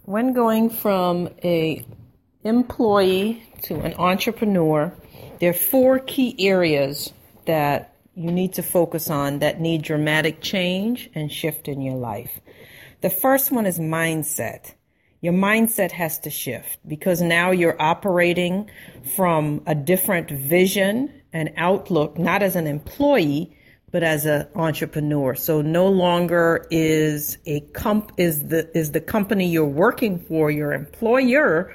When going from a employee to an entrepreneur, there are four key areas that you need to focus on that need dramatic change and shift in your life. The first one is mindset. Your mindset has to shift because now you're operating from a different vision and outlook, not as an employee, but as an entrepreneur. So no longer is the company you're working for, your employer,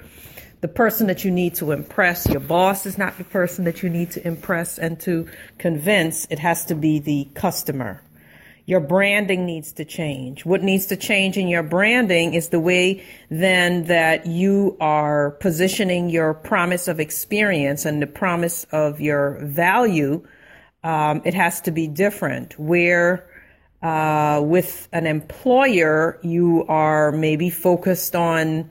the person that you need to impress. Your boss is not the person that you need to impress and to convince. It has to be the customer. Your branding needs to change. What needs to change in your branding is the way then that you are positioning your promise of experience and the promise of your value. It has to be different. Where with an employer, you are maybe focused on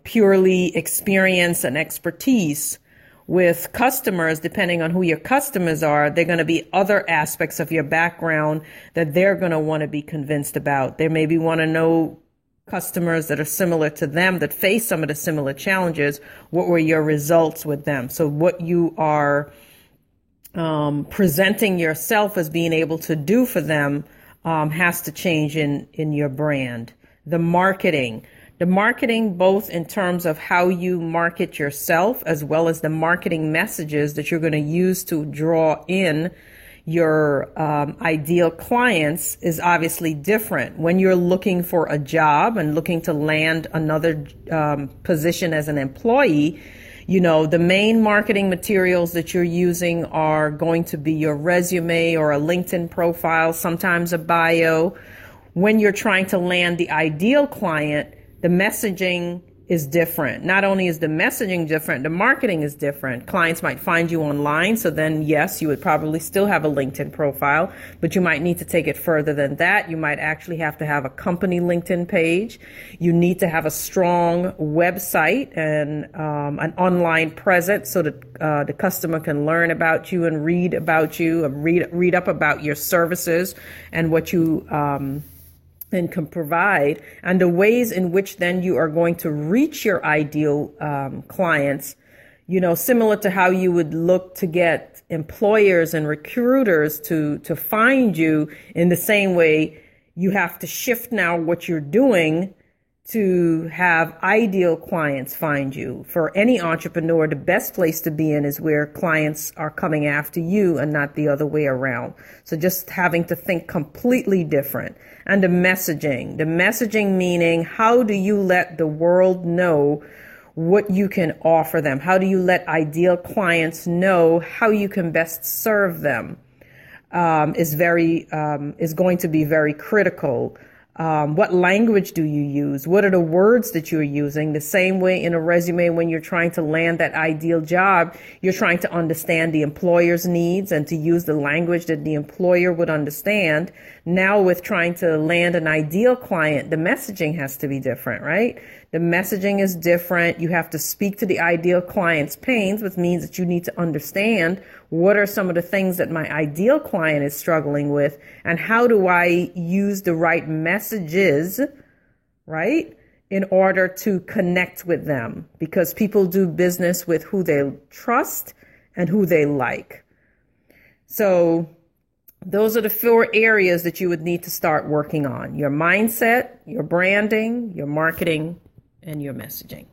purely experience and expertise. With customers, depending on who your customers are, they're going to be other aspects of your background that they're going to want to be convinced about. They maybe want to know customers that are similar to them, that face some of the similar challenges. What were your results with them? So what you are presenting yourself as being able to do for them has to change in your brand. The marketing both in terms of how you market yourself as well as the marketing messages that you're going to use to draw in your ideal clients is obviously different. When you're looking for a job and looking to land another position as an employee, you know, the main marketing materials that you're using are going to be your resume or a LinkedIn profile, sometimes a bio. When you're trying to land the ideal client, the messaging is different. Not only is the messaging different, the marketing is different. Clients might find you online. So then, yes, you would probably still have a LinkedIn profile, but you might need to take it further than that. You might actually have to have a company LinkedIn page. You need to have a strong website and an online presence so that the customer can learn about you and read about you, and read up about your services and what you and can provide, and the ways in which then you are going to reach your ideal clients, you know, similar to how you would look to get employers and recruiters to find you. In the same way, you have to shift now what you're doing to have ideal clients find you. For any entrepreneur, the best place to be in is where clients are coming after you and not the other way around. So just having to think completely different. And the messaging meaning, how do you let the world know what you can offer them? How do you let ideal clients know how you can best serve them? Is going to be very critical. What language do you use? What are the words that you're using? The same way in a resume, when you're trying to land that ideal job, you're trying to understand the employer's needs and to use the language that the employer would understand. Now with trying to land an ideal client, the messaging has to be different, right? The messaging is different. You have to speak to the ideal client's pains, which means that you need to understand what are some of the things that my ideal client is struggling with, and how do I use the right messages, right, in order to connect with them, because people do business with who they trust and who they like. So those are the four areas that you would need to start working on: your mindset, your branding, your marketing, and your messaging.